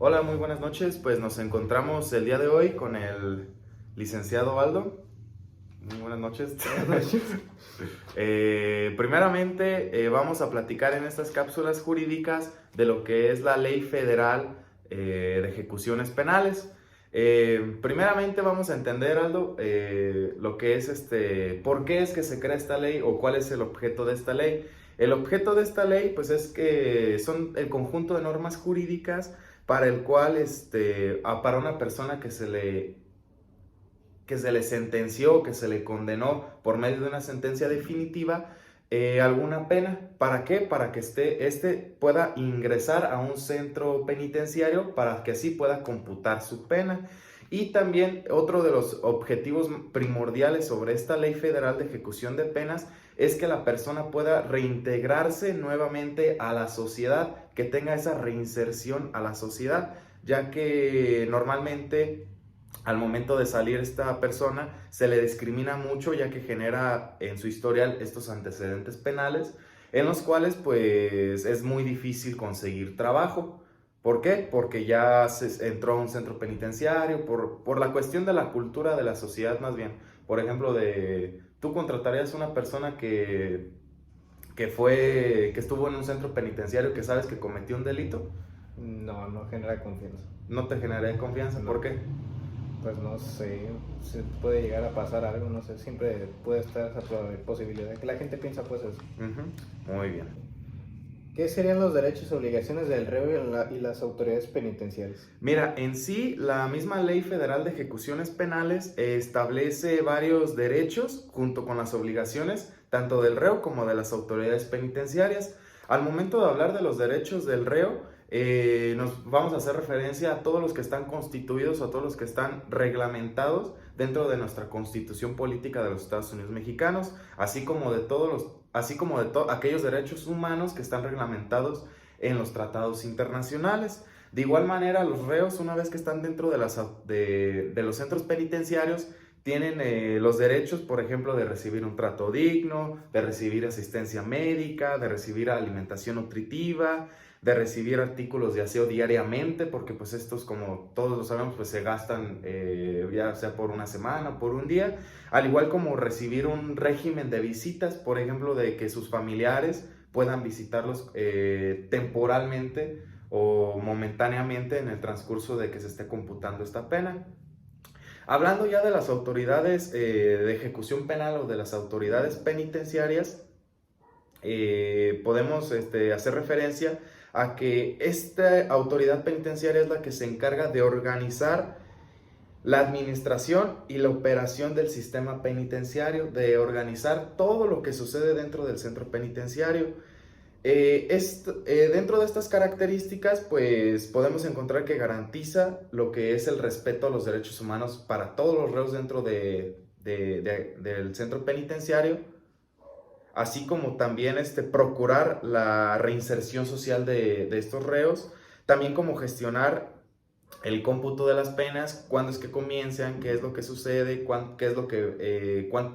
Hola, muy buenas noches. Pues nos encontramos el día de hoy con el licenciado Aldo. Muy buenas noches. Buenas noches. Primeramente, vamos a platicar en estas cápsulas jurídicas de lo que es la Ley Federal de Ejecuciones Penales. Primeramente vamos a entender, Aldo, lo que es por qué es que se crea esta ley o cuál es el objeto de esta ley. El objeto de esta ley, pues, es que son el conjunto de normas jurídicas para el cual, para una persona que se le sentenció, que se le condenó por medio de una sentencia definitiva, alguna pena. ¿Para qué? Para que pueda ingresar a un centro penitenciario para que así pueda computar su pena. Y también otro de los objetivos primordiales sobre esta Ley Federal de Ejecución de Penas es que la persona pueda reintegrarse nuevamente a la sociedad, que tenga esa reinserción a la sociedad, ya que normalmente al momento de salir esta persona se le discrimina mucho, ya que genera en su historial estos antecedentes penales en los cuales pues es muy difícil conseguir trabajo. ¿Por qué? Porque ya se entró a un centro penitenciario, por la cuestión de la cultura de la sociedad más bien. Por ejemplo, tú contratarías a una persona que estuvo en un centro penitenciario, que sabes que cometió un delito. No, no genera confianza. No te generaría confianza. No. ¿Por qué? Pues no sé, si puede llegar a pasar algo, no sé, siempre puede estar esa posibilidad. Que la gente piensa pues eso. Muy bien. ¿Qué serían los derechos y obligaciones del reo y las autoridades penitenciarias? Mira, en sí, la misma Ley Federal de Ejecuciones Penales establece varios derechos junto con las obligaciones, tanto del reo como de las autoridades penitenciarias. Al momento de hablar de los derechos del reo, nos vamos a hacer referencia a todos los que están constituidos, a todos los que están reglamentados dentro de nuestra Constitución Política de los Estados Unidos Mexicanos, así como de aquellos derechos humanos que están reglamentados en los tratados internacionales. De igual manera, los reos, una vez que están dentro de los centros penitenciarios, tienen los derechos, por ejemplo, de recibir un trato digno, de recibir asistencia médica, de recibir alimentación nutritiva, de recibir artículos de aseo diariamente, porque pues estos, como todos lo sabemos, pues se gastan ya sea por una semana o por un día, al igual como recibir un régimen de visitas, por ejemplo, de que sus familiares puedan visitarlos temporalmente o momentáneamente en el transcurso de que se esté computando esta pena. Hablando ya de las autoridades de ejecución penal o de las autoridades penitenciarias, podemos hacer referencia a que esta autoridad penitenciaria es la que se encarga de organizar la administración y la operación del sistema penitenciario, de organizar todo lo que sucede dentro del centro penitenciario. Dentro de estas características, pues podemos encontrar que garantiza lo que es el respeto a los derechos humanos para todos los reos dentro del centro penitenciario, así como también procurar la reinserción social de estos reos, también como gestionar el cómputo de las penas, cuándo es que comienzan, qué es lo que sucede,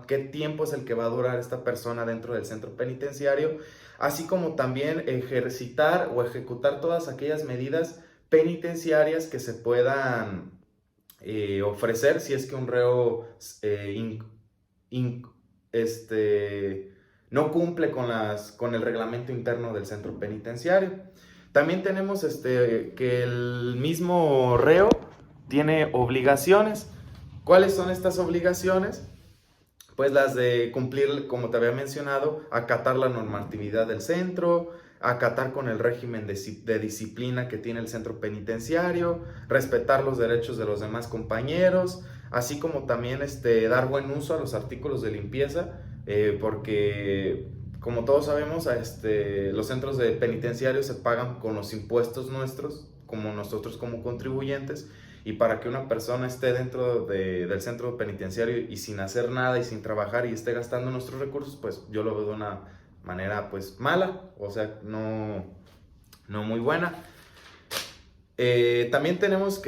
qué tiempo es el que va a durar esta persona dentro del centro penitenciario, así como también ejercitar o ejecutar todas aquellas medidas penitenciarias que se puedan ofrecer si es que un reo no cumple con el reglamento interno del centro penitenciario. También tenemos que el mismo reo tiene obligaciones. ¿Cuáles son estas obligaciones? Pues las de cumplir, como te había mencionado, acatar la normatividad del centro, acatar con el régimen de disciplina que tiene el centro penitenciario, respetar los derechos de los demás compañeros, así como también dar buen uso a los artículos de limpieza, porque como todos sabemos, los centros penitenciarios se pagan con los impuestos nuestros, como nosotros como contribuyentes, y para que una persona esté dentro del centro penitenciario y sin hacer nada y sin trabajar y esté gastando nuestros recursos, pues yo lo veo de una manera pues mala, o sea, no muy buena. También tenemos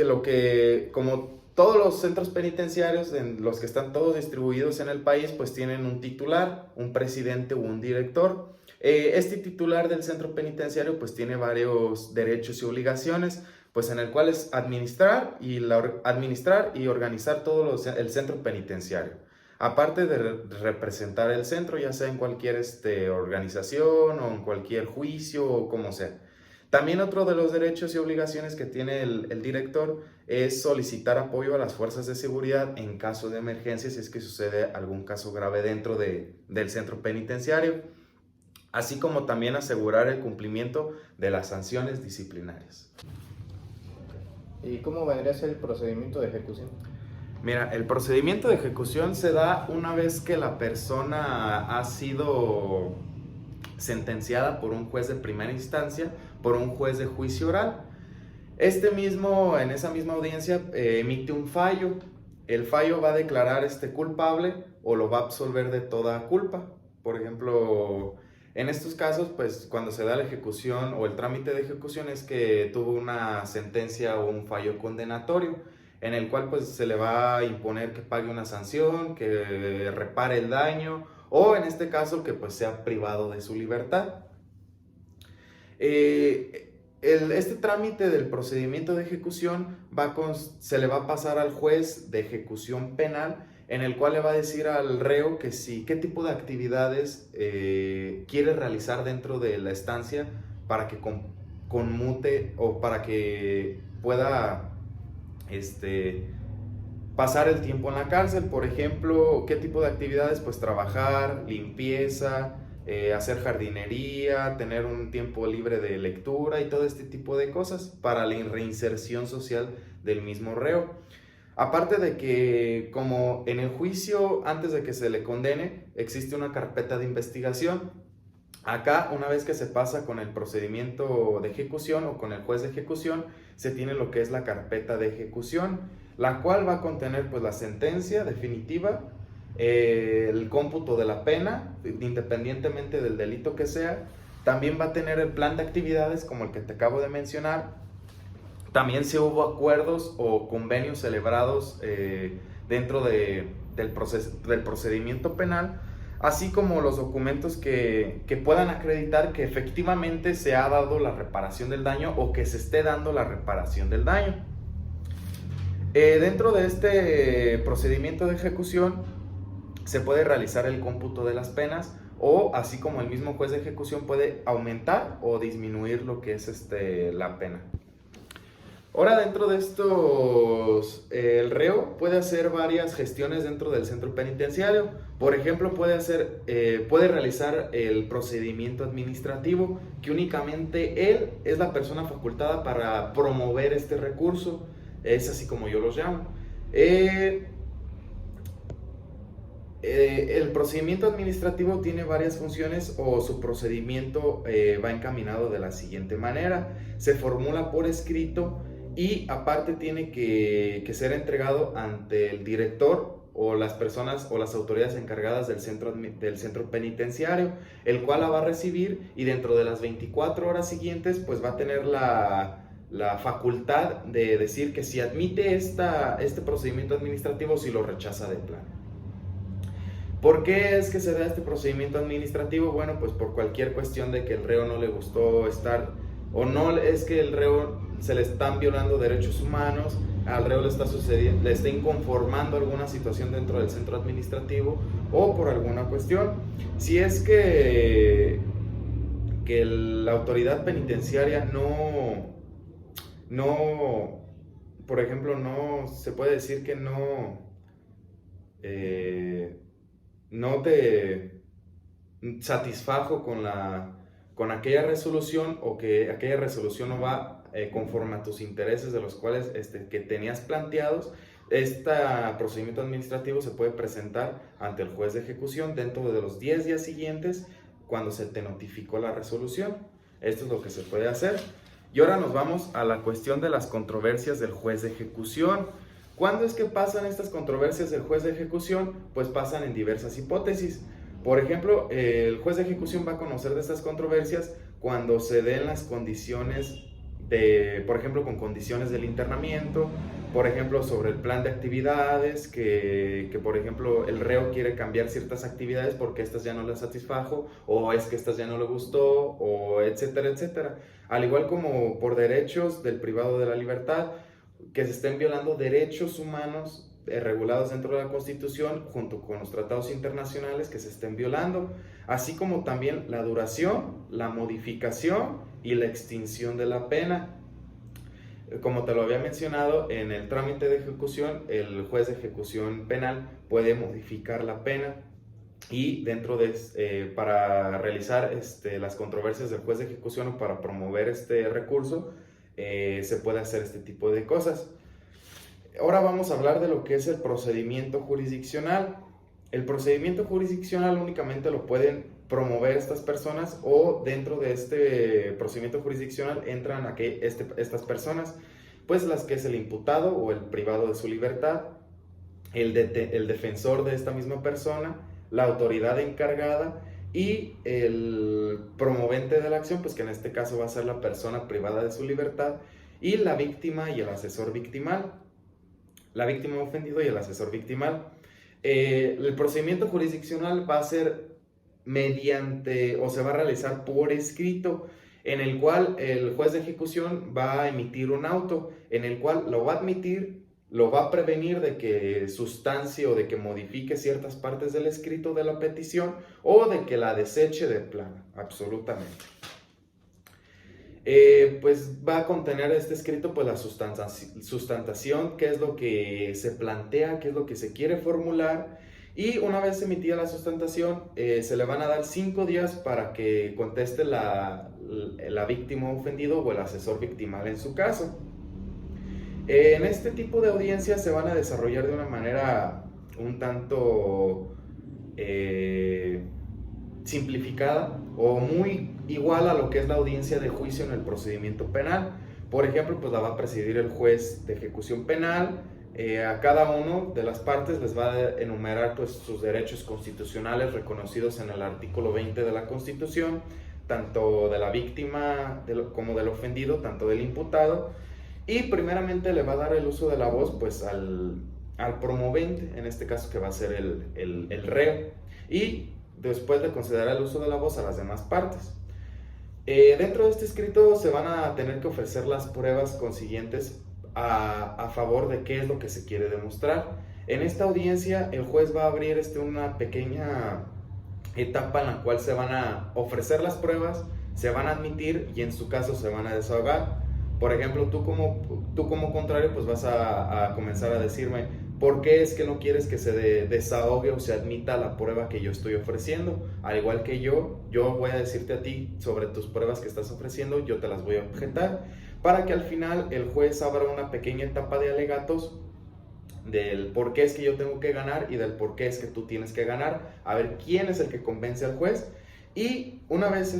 como todos los centros penitenciarios, en los que están todos distribuidos en el país, pues tienen un titular, un presidente o un director. Este titular del centro penitenciario pues tiene varios derechos y obligaciones. pues en el cual es administrar y organizar todo el centro penitenciario. Aparte de representar el centro, ya sea en cualquier organización o en cualquier juicio o como sea. También otro de los derechos y obligaciones que tiene el director es solicitar apoyo a las fuerzas de seguridad en caso de emergencia, si es que sucede algún caso grave dentro del centro penitenciario, así como también asegurar el cumplimiento de las sanciones disciplinarias. ¿Y cómo vendría a ser el procedimiento de ejecución? Mira, el procedimiento de ejecución se da una vez que la persona ha sido sentenciada por un juez de primera instancia, por un juez de juicio oral. En esa misma audiencia emite un fallo. El fallo va a declarar culpable o lo va a absolver de toda culpa. Por ejemplo, en estos casos, pues cuando se da la ejecución o el trámite de ejecución es que tuvo una sentencia o un fallo condenatorio, en el cual pues se le va a imponer que pague una sanción, que repare el daño, o en este caso que pues sea privado de su libertad. Este trámite del procedimiento de ejecución se le va a pasar al juez de ejecución penal, en el cual le va a decir al reo que qué tipo de actividades quiere realizar dentro de la estancia para que conmute o para que pueda pasar el tiempo en la cárcel. Por ejemplo, ¿qué tipo de actividades? Pues trabajar, limpieza, hacer jardinería, tener un tiempo libre de lectura y todo este tipo de cosas para la reinserción social del mismo reo. Aparte de que, como en el juicio, antes de que se le condene, existe una carpeta de investigación. Acá, una vez que se pasa con el procedimiento de ejecución o con el juez de ejecución, se tiene lo que es la carpeta de ejecución, la cual va a contener pues la sentencia definitiva, el cómputo de la pena, independientemente del delito que sea. También va a tener el plan de actividades como el que te acabo de mencionar. También si hubo acuerdos o convenios celebrados dentro del procedimiento penal, así como los documentos que puedan acreditar que efectivamente se ha dado la reparación del daño o que se esté dando la reparación del daño. Dentro de este procedimiento de ejecución se puede realizar el cómputo de las penas, o así como el mismo juez de ejecución puede aumentar o disminuir lo que es la pena. Ahora, dentro de estos, el reo puede hacer varias gestiones dentro del centro penitenciario. Por ejemplo, puede realizar el procedimiento administrativo, que únicamente él es la persona facultada para promover este recurso. Es así como yo los llamo. El procedimiento administrativo tiene varias funciones, o su procedimiento va encaminado de la siguiente manera. Se formula por escrito y aparte tiene que ser entregado ante el director o las personas o las autoridades encargadas del centro penitenciario, el cual la va a recibir, y dentro de las 24 horas siguientes pues va a tener la facultad de decir que si admite este procedimiento administrativo o si lo rechaza de plano. ¿Por qué es que se da este procedimiento administrativo? Bueno, pues por cualquier cuestión de que el reo no le gustó estar, o no es que el reo se le están violando derechos humanos, al reo le está inconformando alguna situación dentro del centro administrativo, o por alguna cuestión. Si es que la autoridad penitenciaria por ejemplo, no se puede decir que no te satisfajo con aquella resolución, o que aquella resolución no va conforme a tus intereses de los cuales que tenías planteados, este procedimiento administrativo se puede presentar ante el juez de ejecución dentro de los 10 días siguientes cuando se te notificó la resolución. Esto es lo que se puede hacer. Y ahora nos vamos a la cuestión de las controversias del juez de ejecución. ¿Cuándo es que pasan estas controversias del juez de ejecución? Pues pasan en diversas hipótesis. Por ejemplo, el juez de ejecución va a conocer de estas controversias cuando se den las condiciones por ejemplo, con condiciones del internamiento, por ejemplo, sobre el plan de actividades, que por ejemplo el reo quiere cambiar ciertas actividades porque estas ya no le satisfajo, o es que estas ya no le gustó, o etcétera, etcétera. Al igual como por derechos del privado de la libertad, que se estén violando derechos humanos regulados dentro de la Constitución junto con los tratados internacionales que se estén violando, así como también la duración, la modificación y la extinción de la pena. Como te lo había mencionado, en el trámite de ejecución, el juez de ejecución penal puede modificar la pena y para realizar las controversias del juez de ejecución o para promover este recurso, se puede hacer este tipo de cosas. Ahora vamos a hablar de lo que es el procedimiento jurisdiccional. El procedimiento jurisdiccional únicamente lo pueden promover estas personas, o dentro de este procedimiento jurisdiccional entran estas personas, pues las que es el imputado o el privado de su libertad, el defensor de esta misma persona, la autoridad encargada y el promovente de la acción, pues que en este caso va a ser la persona privada de su libertad, y la víctima y el asesor victimal. La víctima ofendido y el asesor victimal. El procedimiento jurisdiccional va a ser se va a realizar por escrito, en el cual el juez de ejecución va a emitir un auto, en el cual lo va a admitir, lo va a prevenir de que sustancie o de que modifique ciertas partes del escrito de la petición, o de que la deseche de plano, absolutamente. Pues va a contener este escrito pues la sustantación, qué es lo que se plantea, qué es lo que se quiere formular, y una vez emitida la sustantación, se le van a dar 5 días para que conteste la víctima ofendido o el asesor victimal en su caso. En este tipo de audiencias se van a desarrollar de una manera un tanto simplificada o muy igual a lo que es la audiencia de juicio en el procedimiento penal. Por ejemplo, pues la va a presidir el juez de ejecución penal. A cada uno de las partes les va a enumerar pues sus derechos constitucionales reconocidos en el artículo 20 de la Constitución, tanto de la víctima como del ofendido, tanto del imputado, y primeramente le va a dar el uso de la voz pues al promovente, en este caso que va a ser el reo, y después de considerar el uso de la voz a las demás partes. Dentro de este escrito se van a tener que ofrecer las pruebas consiguientes a favor de qué es lo que se quiere demostrar. En esta audiencia el juez va a abrir una pequeña etapa en la cual se van a ofrecer las pruebas, se van a admitir y en su caso se van a desahogar. Por ejemplo, tú como contrario pues vas a comenzar a decirme por qué es que no quieres que se desahogue o se admita la prueba que yo estoy ofreciendo. Al igual que yo voy a decirte a ti sobre tus pruebas que estás ofreciendo, yo te las voy a objetar, para que al final el juez abra una pequeña etapa de alegatos del por qué es que yo tengo que ganar y del por qué es que tú tienes que ganar, a ver quién es el que convence al juez. Y una vez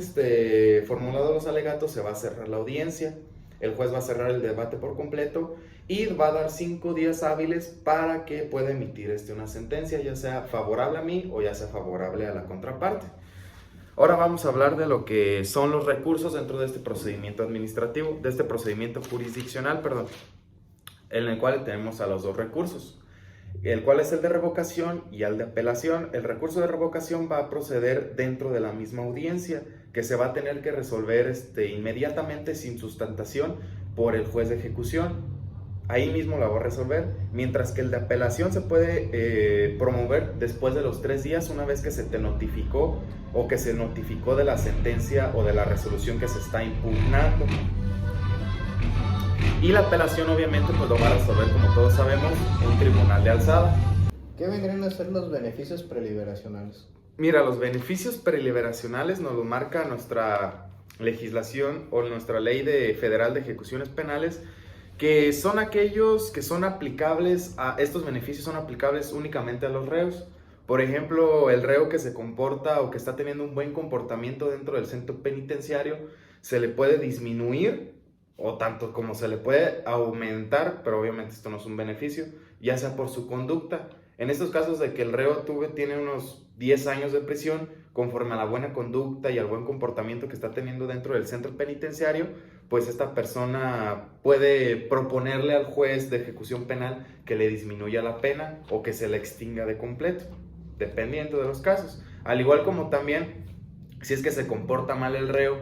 formulados los alegatos, se va a cerrar la audiencia. El juez va a cerrar el debate por completo y va a dar 5 días hábiles para que pueda emitir una sentencia, ya sea favorable a mí o ya sea favorable a la contraparte. Ahora vamos a hablar de lo que son los recursos dentro de este procedimiento administrativo, de este procedimiento jurisdiccional, en el cual tenemos a los 2 recursos, el cual es el de revocación y el de apelación. El recurso de revocación va a proceder dentro de la misma audiencia, que se va a tener que resolver inmediatamente sin sustantación por el juez de ejecución. Ahí mismo la va a resolver, mientras que el de apelación se puede promover después de los 3 días, una vez que se te notificó o que se notificó de la sentencia o de la resolución que se está impugnando. Y la apelación obviamente pues lo va a resolver, como todos sabemos, un tribunal de alzada. ¿Qué vendrían a ser los beneficios preliberacionales? Mira, los beneficios preliberacionales nos lo marca nuestra legislación o nuestra ley federal de ejecuciones penales, que son aquellos que son aplicables estos beneficios son aplicables únicamente a los reos. Por ejemplo, el reo que se comporta o que está teniendo un buen comportamiento dentro del centro penitenciario, se le puede disminuir o tanto como se le puede aumentar, pero obviamente esto no es un beneficio, ya sea por su conducta. En estos casos de que el reo tiene unos 10 años de prisión, conforme a la buena conducta y al buen comportamiento que está teniendo dentro del centro penitenciario, pues esta persona puede proponerle al juez de ejecución penal que le disminuya la pena o que se la extinga de completo, dependiendo de los casos. Al igual como también, si es que se comporta mal el reo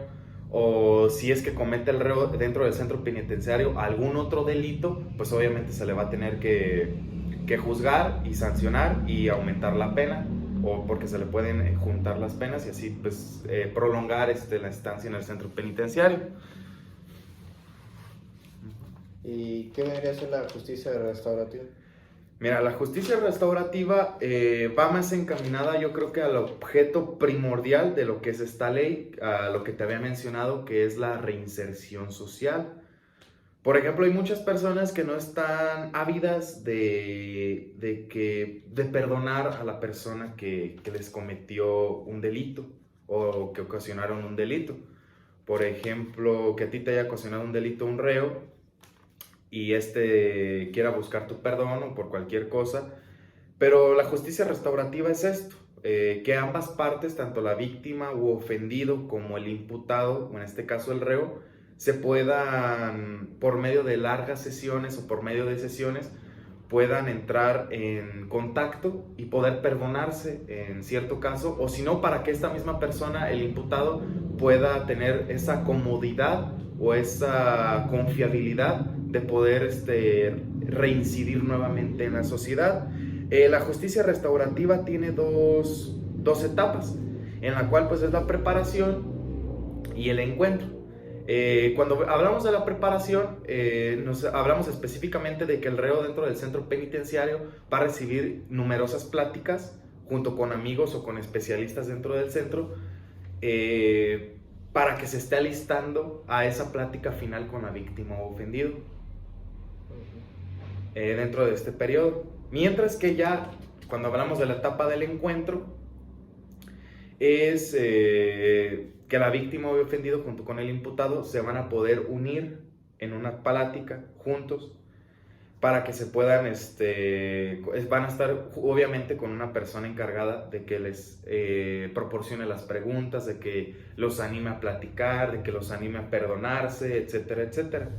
o si es que comete el reo dentro del centro penitenciario algún otro delito, pues obviamente se le va a tener que juzgar y sancionar y aumentar la pena, o porque se le pueden juntar las penas y así pues prolongar la estancia en el centro penitenciario. ¿Y qué vendría a ser la justicia restaurativa? Mira, la justicia restaurativa va más encaminada, yo creo que al objeto primordial de lo que es esta ley, a lo que te había mencionado, que es la reinserción social. Por ejemplo, hay muchas personas que no están ávidas de perdonar a la persona que les cometió un delito o que ocasionaron un delito. Por ejemplo, que a ti te haya ocasionado un delito un reo y quiera buscar tu perdón o por cualquier cosa. Pero la justicia restaurativa es esto, que ambas partes, tanto la víctima u ofendido como el imputado, o en este caso el reo, se puedan, por medio de largas sesiones o por medio de sesiones, puedan entrar en contacto y poder perdonarse en cierto caso, o si no, para que esta misma persona, el imputado, pueda tener esa comodidad o esa confiabilidad de poder reincidir nuevamente en la sociedad. La justicia restaurativa tiene dos etapas, en la cual pues es la preparación y el encuentro. Cuando hablamos de la preparación, hablamos específicamente de que el reo dentro del centro penitenciario va a recibir numerosas pláticas junto con amigos o con especialistas dentro del centro para que se esté alistando a esa plática final con la víctima o ofendido dentro de este periodo. Mientras que ya cuando hablamos de la etapa del encuentro es que la víctima o ofendido junto con el imputado se van a poder unir en una plática juntos para que se puedan, van a estar obviamente con una persona encargada de que les proporcione las preguntas, de que los anime a platicar, de que los anime a perdonarse, etcétera, etcétera.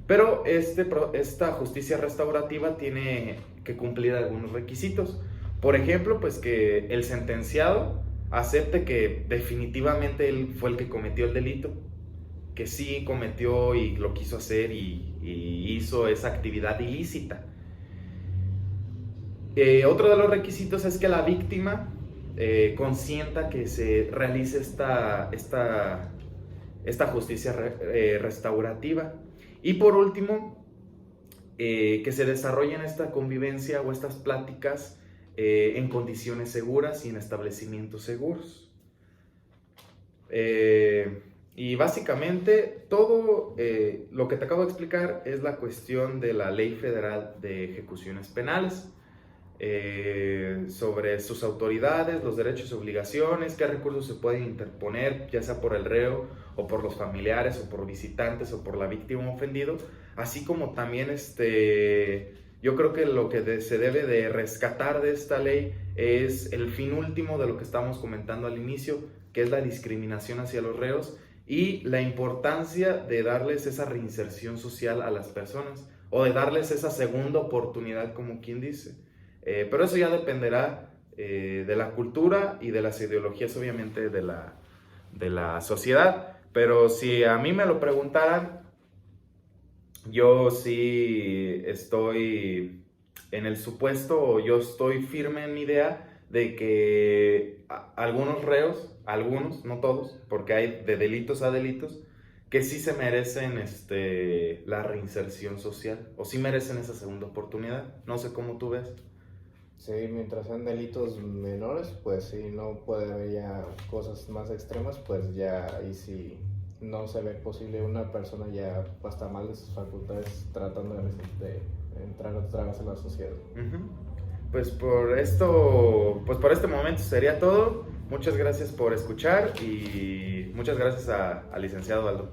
Pero esta justicia restaurativa tiene que cumplir algunos requisitos. Por ejemplo, pues que el sentenciado acepte que definitivamente él fue el que cometió el delito, que sí cometió y lo quiso hacer y hizo esa actividad ilícita. Otro de los requisitos es que la víctima consienta que se realice esta justicia restaurativa. Y por último, que se desarrollen esta convivencia o estas pláticas en condiciones seguras y en establecimientos seguros. Y básicamente todo lo que te acabo de explicar es la cuestión de la Ley Federal de Ejecuciones Penales, sobre sus autoridades, los derechos y obligaciones, qué recursos se pueden interponer, ya sea por el reo o por los familiares o por visitantes o por la víctima ofendido, así como también yo creo que lo que se debe de rescatar de esta ley es el fin último de lo que estábamos comentando al inicio, que es la discriminación hacia los reos y la importancia de darles esa reinserción social a las personas o de darles esa segunda oportunidad, como quien dice. Pero eso ya dependerá de la cultura y de las ideologías, obviamente, de la sociedad. Pero si a mí me lo preguntaran, yo sí estoy en el supuesto, o yo estoy firme en mi idea de que algunos reos, algunos, no todos, porque hay de delitos a delitos, que sí se merecen la reinserción social, o sí merecen esa segunda oportunidad. No sé cómo tú ves. Sí, mientras sean delitos menores, pues sí, no puede haber ya cosas más extremas, pues ya ahí sí no se ve posible una persona ya hasta mal de sus facultades tratando de entrar otra vez en la sociedad. Pues por este momento sería todo. Muchas gracias por escuchar y muchas gracias al licenciado Aldo.